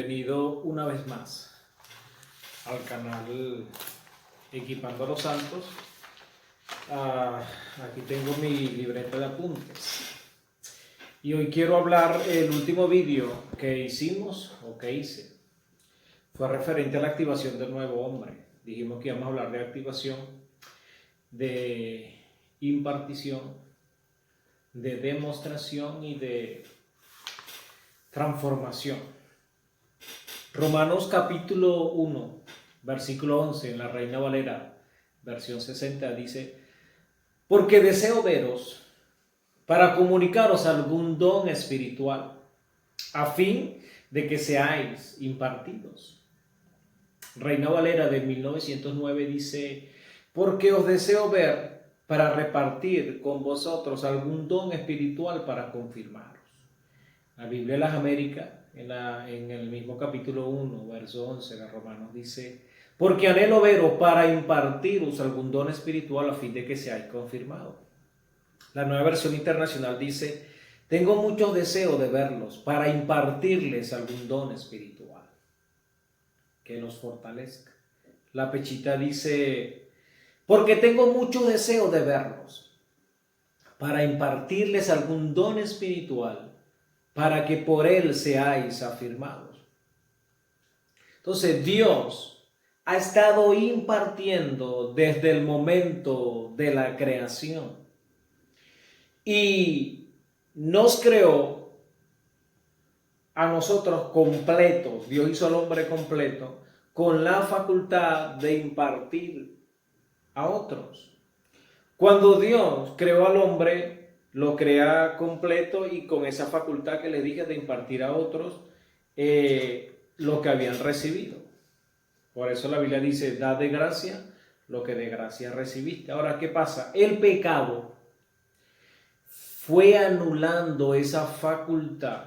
Bienvenido una vez más al canal Equipando a los Santos. Aquí tengo mi libreta de apuntes y hoy quiero hablar. El último vídeo que hicimos o que hice fue referente a la activación del nuevo hombre. Dijimos que íbamos a hablar de activación, de impartición, de demostración y de transformación. Romanos capítulo 1, versículo 11, en la Reina Valera, versión 60, dice: porque deseo veros para comunicaros algún don espiritual, a fin de que seáis impartidos. Reina Valera de 1909 dice: porque os deseo ver para repartir con vosotros algún don espiritual para confirmaros. La Biblia de las Américas, en el mismo capítulo 1, verso 11 de Romanos, dice: porque anhelo veros para impartiros algún don espiritual a fin de que seáis confirmados. La Nueva Versión Internacional dice: tengo mucho deseo de verlos para impartirles algún don espiritual que los fortalezca. La Pechita dice: porque tengo mucho deseo de verlos para impartirles algún don espiritual para que por él seáis afirmados. Entonces Dios ha estado impartiendo desde el momento de la creación y nos creó a nosotros completos. Dios hizo al hombre completo con la facultad de impartir a otros. Cuando Dios creó al hombre, lo crea completo y con esa facultad que le dije de impartir a otros lo que habían recibido. Por eso la Biblia dice: da de gracia lo que de gracia recibiste. Ahora, ¿qué pasa? El pecado fue anulando esa facultad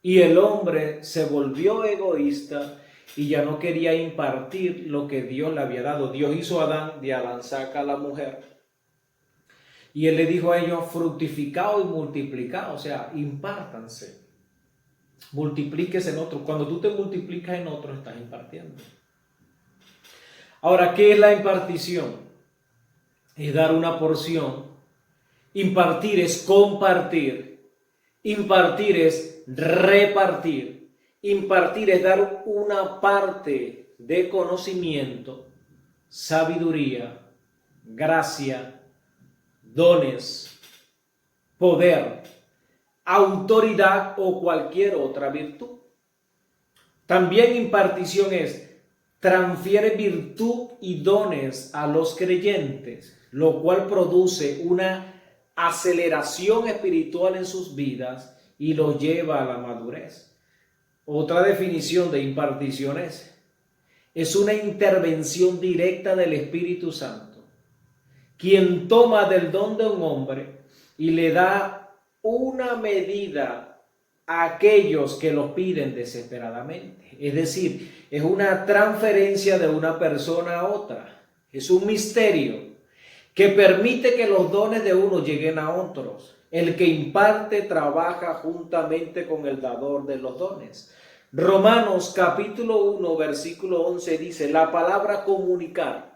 y el hombre se volvió egoísta y ya no quería impartir lo que Dios le había dado. Dios hizo a Adán, de Adán saca a la mujer. Y él le dijo a ellos: fructificaos y multiplicaos, o sea, impártanse, multiplíquese en otros. Cuando tú te multiplicas en otros, estás impartiendo. Ahora, ¿qué es la impartición? Es dar una porción. Impartir es compartir. Impartir es repartir. Impartir es dar una parte de conocimiento, sabiduría, gracia, dones, poder, autoridad o cualquier otra virtud. También impartición es transfiere virtud y dones a los creyentes, lo cual produce una aceleración espiritual en sus vidas y los lleva a la madurez. Otra definición de impartición es una intervención directa del Espíritu Santo, quien toma del don de un hombre y le da una medida a aquellos que lo piden desesperadamente. Es decir, es una transferencia de una persona a otra. Es un misterio que permite que los dones de uno lleguen a otros. El que imparte trabaja juntamente con el dador de los dones. Romanos capítulo 1, versículo 11 dice: la palabra comunicar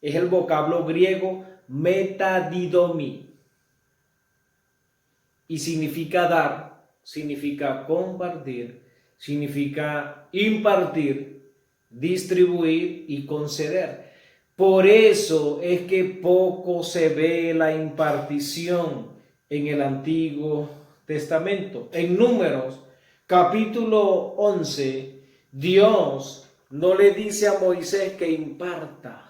es el vocablo griego metadidomi y significa dar, significa compartir, significa impartir, distribuir y conceder. Por eso es que poco se ve la impartición en el Antiguo Testamento. En Números capítulo 11, Dios no le dice a Moisés que imparta.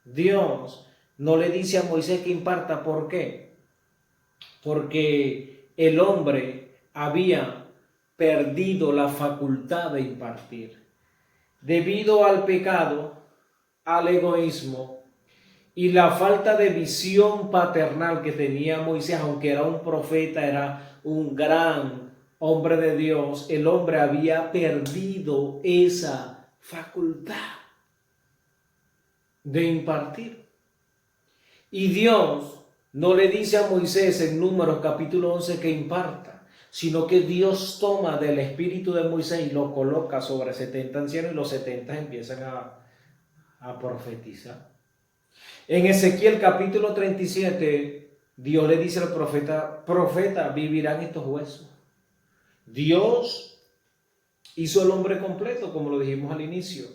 Dios no le dice a Moisés que imparta. ¿Por qué? Porque el hombre había perdido la facultad de impartir. Debido al pecado, al egoísmo y la falta de visión paternal que tenía Moisés, aunque era un profeta, era un gran hombre de Dios, el hombre había perdido esa facultad de impartir. Y Dios no le dice a Moisés en Números capítulo 11 que imparta, sino que Dios toma del espíritu de Moisés y lo coloca sobre 70 ancianos y los 70 empiezan a profetizar. En Ezequiel capítulo 37, Dios le dice al profeta, profeta, vivirán estos huesos. Dios hizo el hombre completo, como lo dijimos al inicio,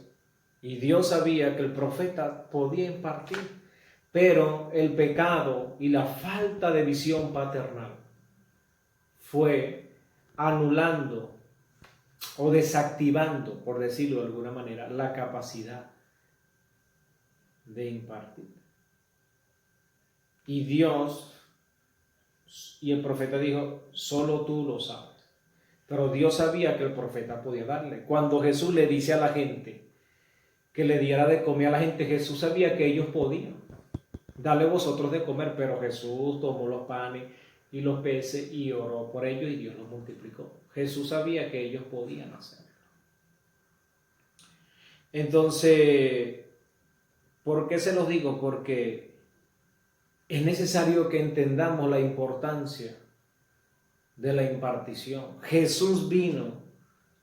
y Dios sabía que el profeta podía impartir, pero el pecado y la falta de visión paternal fue anulando o desactivando, por decirlo de alguna manera, la capacidad de impartir. Y Dios y el profeta dijo, solo tú lo sabes. Pero Dios sabía que el profeta podía darle. Cuando Jesús le dice a la gente que le diera de comer a la gente, Jesús sabía que ellos podían. Dale vosotros de comer, pero Jesús tomó los panes y los peces y oró por ellos y Dios los multiplicó. Jesús sabía que ellos podían hacerlo. Entonces, ¿por qué se los digo? Porque es necesario que entendamos la importancia de la impartición. Jesús vino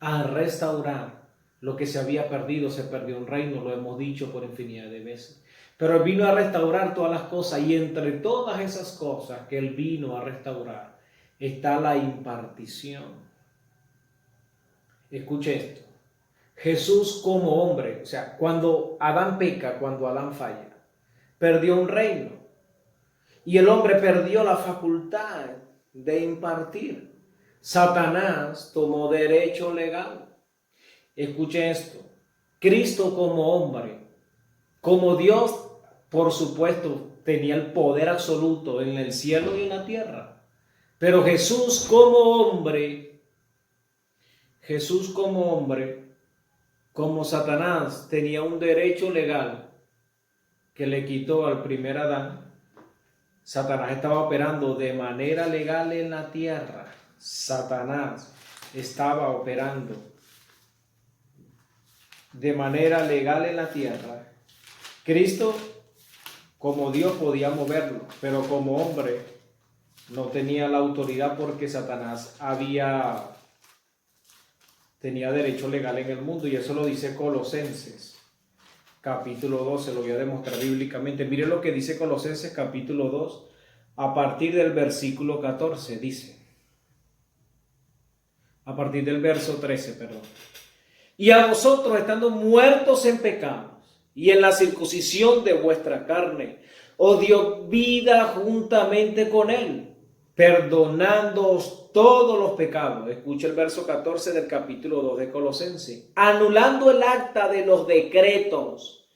a restaurar lo que se había perdido. Se perdió un reino, lo hemos dicho por infinidad de veces. Pero Él vino a restaurar todas las cosas, y entre todas esas cosas que Él vino a restaurar está la impartición. Escuche esto. Jesús como hombre, o sea, cuando Adán peca, cuando Adán falla, perdió un reino. Y el hombre perdió la facultad de impartir. Satanás tomó derecho legal. Escuche esto. Cristo como hombre, como Dios, por supuesto, tenía el poder absoluto en el cielo y en la tierra. Pero Jesús como hombre, como Satanás, tenía un derecho legal que le quitó al primer Adán. Satanás estaba operando de manera legal en la tierra. Satanás estaba operando de manera legal en la tierra. Cristo, como Dios, podía moverlo, pero como hombre no tenía la autoridad porque Satanás tenía derecho legal en el mundo, y eso lo dice Colosenses capítulo 2, se lo voy a demostrar bíblicamente. Mire lo que dice Colosenses capítulo 2, a partir del versículo 14, dice, a partir del verso 13, perdón. Y a vosotros, estando muertos en pecados y en la circuncisión de vuestra carne, os dio vida juntamente con Él, perdonándoos todos los pecados. Escucha el verso 14 del capítulo 2 de Colosenses. Anulando el acta de los decretos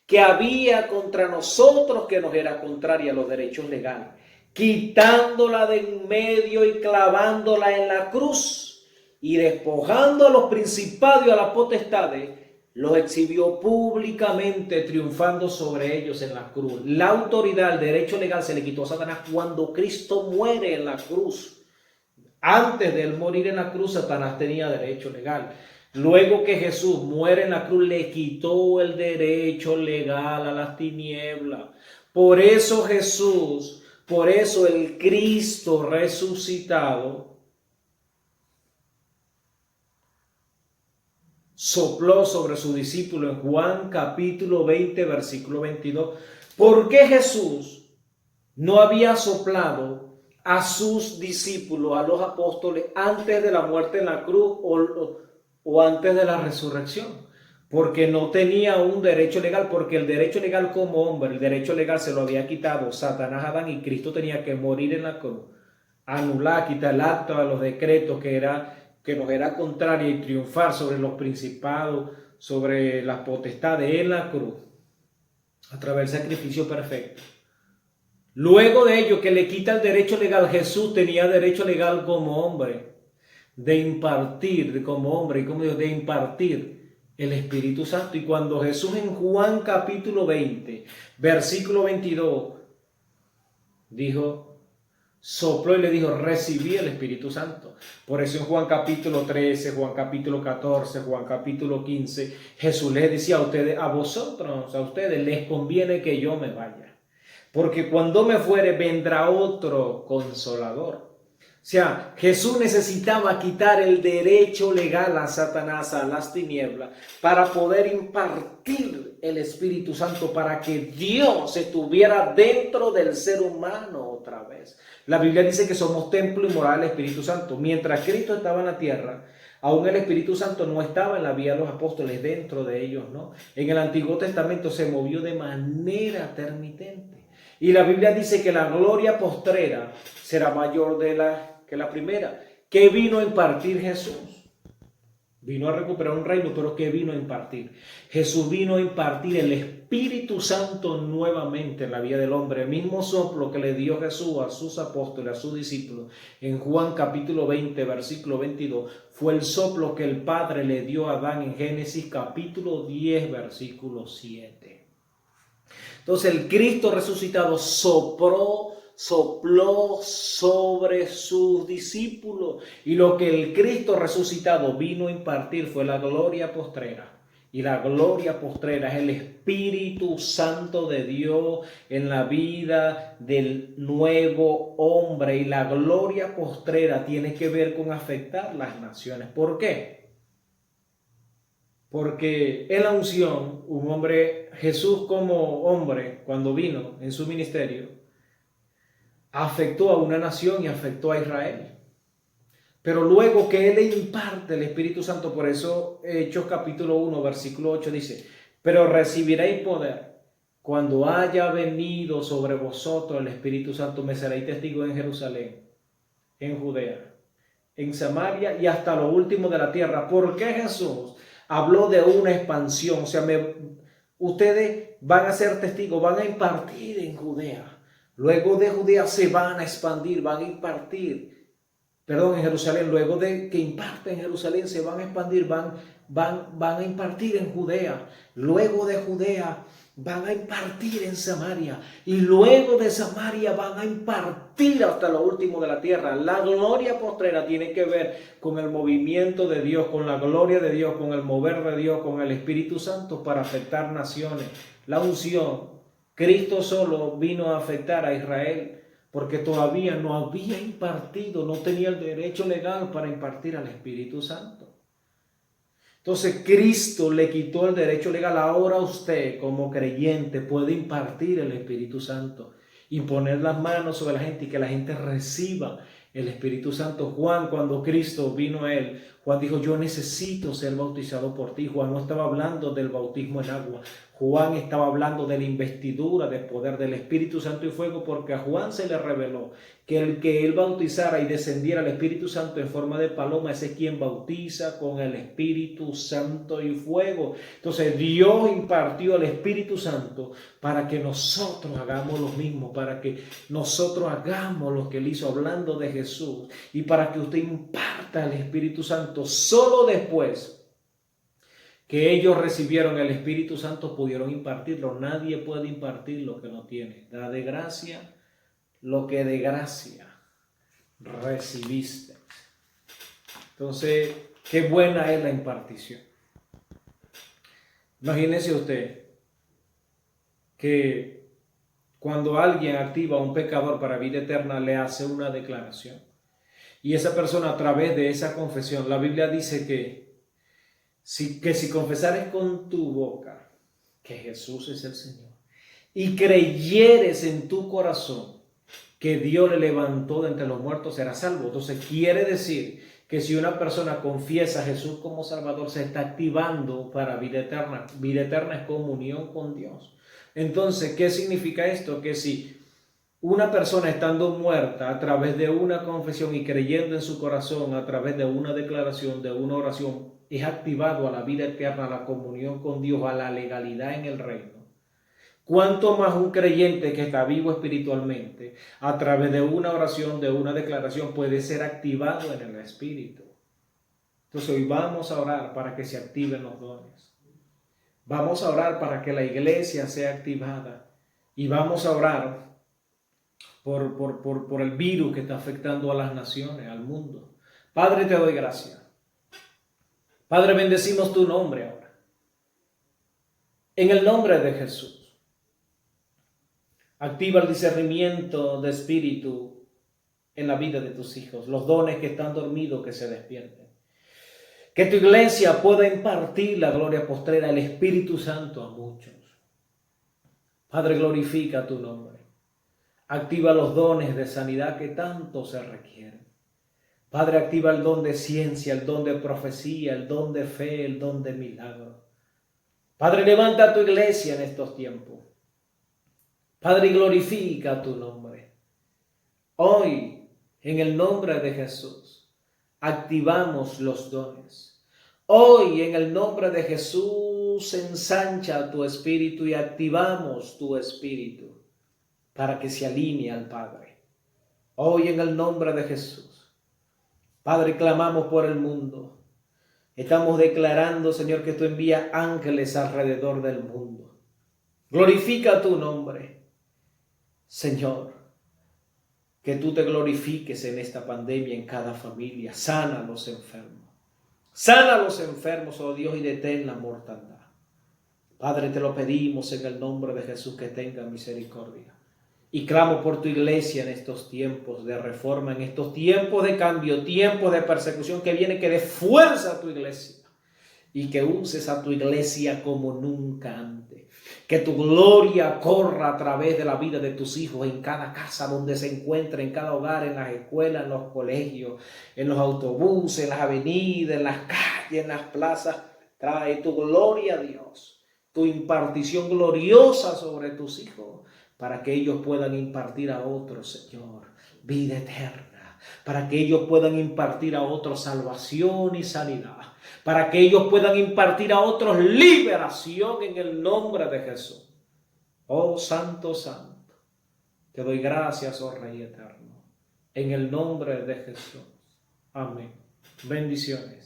que había contra nosotros, que nos era contraria a los derechos legales, quitándola de en medio y clavándola en la cruz, y despojando a los principados y a las potestades, los exhibió públicamente, triunfando sobre ellos en la cruz. La autoridad, el derecho legal se le quitó a Satanás cuando Cristo muere en la cruz. Antes de él morir en la cruz, Satanás tenía derecho legal. Luego que Jesús muere en la cruz, le quitó el derecho legal a las tinieblas. Por eso el Cristo resucitado sopló sobre su discípulo en Juan capítulo 20, versículo 22. ¿Por qué Jesús no había soplado a sus discípulos, a los apóstoles, antes de la muerte en la cruz o antes de la resurrección? Porque no tenía un derecho legal, porque el derecho legal como hombre, el derecho legal se lo había quitado Satanás a Adán, y Cristo tenía que morir en la cruz, anular, quitar el acta de los decretos que nos era contraria, y triunfar sobre los principados, sobre las potestades en la cruz, a través del sacrificio perfecto. Luego de ello, que le quita el derecho legal, Jesús tenía derecho legal como hombre de impartir, como hombre y como Dios, de impartir el Espíritu Santo. Y cuando Jesús en Juan capítulo 20, versículo 22, sopló y le dijo, recibí el Espíritu Santo. Por eso en Juan capítulo 13, Juan capítulo 14, Juan capítulo 15, Jesús les decía a ustedes les conviene que yo me vaya. Porque cuando me fuere vendrá otro consolador, O sea, Jesús necesitaba quitar el derecho legal a Satanás, a las tinieblas, para poder impartir el Espíritu Santo, para que Dios estuviera dentro del ser humano otra vez. La Biblia dice que somos templo y morada del Espíritu Santo. Mientras Cristo estaba en la tierra, aún el Espíritu Santo no estaba en la vida de los apóstoles, dentro de ellos, ¿no? En el Antiguo Testamento se movió de manera intermitente. Y la Biblia dice que la gloria postrera será mayor que la primera. ¿Qué vino a impartir Jesús? Vino a recuperar un reino, pero ¿qué vino a impartir? Jesús vino a impartir el Espíritu Santo nuevamente en la vida del hombre. El mismo soplo que le dio Jesús a sus apóstoles, a sus discípulos, en Juan capítulo 20, versículo 22, fue el soplo que el Padre le dio a Adán en Génesis capítulo 10, versículo 7. Entonces el Cristo resucitado sopló sobre sus discípulos, y lo que el Cristo resucitado vino a impartir fue la gloria postrera. Y la gloria postrera es el Espíritu Santo de Dios en la vida del nuevo hombre. Y la gloria postrera tiene que ver con afectar las naciones. ¿Por qué? Porque en la unción, un hombre, Jesús como hombre, cuando vino en su ministerio, afectó a una nación y afectó a Israel. Pero luego que Él le imparte el Espíritu Santo, por eso Hechos capítulo 1, versículo 8 dice, pero recibiréis poder cuando haya venido sobre vosotros el Espíritu Santo, me seréis testigos en Jerusalén, en Judea, en Samaria y hasta lo último de la tierra. ¿Por qué Jesús habló de una expansión? O sea, ustedes van a ser testigos, van a impartir en Judea. Luego de Judea se van a expandir, van a impartir, en Jerusalén. Luego de que imparten en Jerusalén se van a expandir, van a impartir en Judea. Luego de Judea van a impartir en Samaria. Y luego de Samaria van a impartir hasta lo último de la tierra. La gloria postrera tiene que ver con el movimiento de Dios, con la gloria de Dios, con el mover de Dios, con el Espíritu Santo para afectar naciones. La unción. Cristo solo vino a afectar a Israel porque todavía no había impartido, no tenía el derecho legal para impartir al Espíritu Santo. Entonces Cristo le quitó el derecho legal. Ahora usted como creyente puede impartir el Espíritu Santo y poner las manos sobre la gente y que la gente reciba el Espíritu Santo. Juan, cuando Cristo vino a él, Juan dijo, yo necesito ser bautizado por ti. Juan no estaba hablando del bautismo en agua. Juan estaba hablando de la investidura, del poder del Espíritu Santo y fuego, porque a Juan se le reveló que el que él bautizara y descendiera el Espíritu Santo en forma de paloma, ese es quien bautiza con el Espíritu Santo y fuego. Entonces Dios impartió el Espíritu Santo para que nosotros hagamos lo mismo, para que nosotros hagamos lo que él hizo hablando de Jesús, y para que usted imparta el Espíritu Santo. Solo después que ellos recibieron el Espíritu Santo pudieron impartirlo. Nadie puede impartir lo que no tiene. Da de gracia lo que de gracia recibiste. Entonces, qué buena es la impartición. Imagínese usted que cuando alguien activa a un pecador para vida eterna, le hace una declaración. Y esa persona, a través de esa confesión, la Biblia dice que si confesares con tu boca que Jesús es el Señor y creyeres en tu corazón que Dios le levantó de entre los muertos, serás salvo. Entonces quiere decir que si una persona confiesa a Jesús como Salvador, se está activando para vida eterna. Vida eterna es comunión con Dios. Entonces, ¿qué significa esto? Que si una persona estando muerta, a través de una confesión y creyendo en su corazón, a través de una declaración, de una oración, es activado a la vida eterna, a la comunión con Dios, a la legalidad en el reino. ¿Cuánto más un creyente que está vivo espiritualmente, a través de una oración, de una declaración, puede ser activado en el Espíritu? Entonces hoy vamos a orar para que se activen los dones. Vamos a orar para que la iglesia sea activada. Y vamos a orar por el virus que está afectando a las naciones, al mundo. Padre, te doy gracias. Padre, bendecimos tu nombre ahora. En el nombre de Jesús, activa el discernimiento de espíritu en la vida de tus hijos, los dones que están dormidos, que se despierten. Que tu iglesia pueda impartir la gloria postrera del Espíritu Santo a muchos. Padre, glorifica tu nombre. Activa los dones de sanidad que tanto se requieren. Padre, activa el don de ciencia, el don de profecía, el don de fe, el don de milagro. Padre, levanta a tu iglesia en estos tiempos. Padre, glorifica tu nombre. Hoy, en el nombre de Jesús, activamos los dones. Hoy, en el nombre de Jesús, ensancha tu espíritu y activamos tu espíritu para que se alinee al Padre. Hoy, en el nombre de Jesús, Padre, clamamos por el mundo. Estamos declarando, Señor, que tú envías ángeles alrededor del mundo. Glorifica tu nombre, Señor. Que tú te glorifiques en esta pandemia, en cada familia. Sana a los enfermos. Sana a los enfermos, oh Dios, y detén la mortandad. Padre, te lo pedimos en el nombre de Jesús, que tenga misericordia. Y clamo por tu iglesia en estos tiempos de reforma, en estos tiempos de cambio, tiempos de persecución que viene, que dé fuerza a tu iglesia y que uses a tu iglesia como nunca antes. Que tu gloria corra a través de la vida de tus hijos en cada casa donde se encuentre, en cada hogar, en las escuelas, en los colegios, en los autobuses, en las avenidas, en las calles, en las plazas. Trae tu gloria, Dios, tu impartición gloriosa sobre tus hijos, para que ellos puedan impartir a otros, Señor, vida eterna, para que ellos puedan impartir a otros salvación y sanidad, para que ellos puedan impartir a otros liberación en el nombre de Jesús. Oh Santo, Santo, te doy gracias, oh Rey eterno, en el nombre de Jesús. Amén. Bendiciones.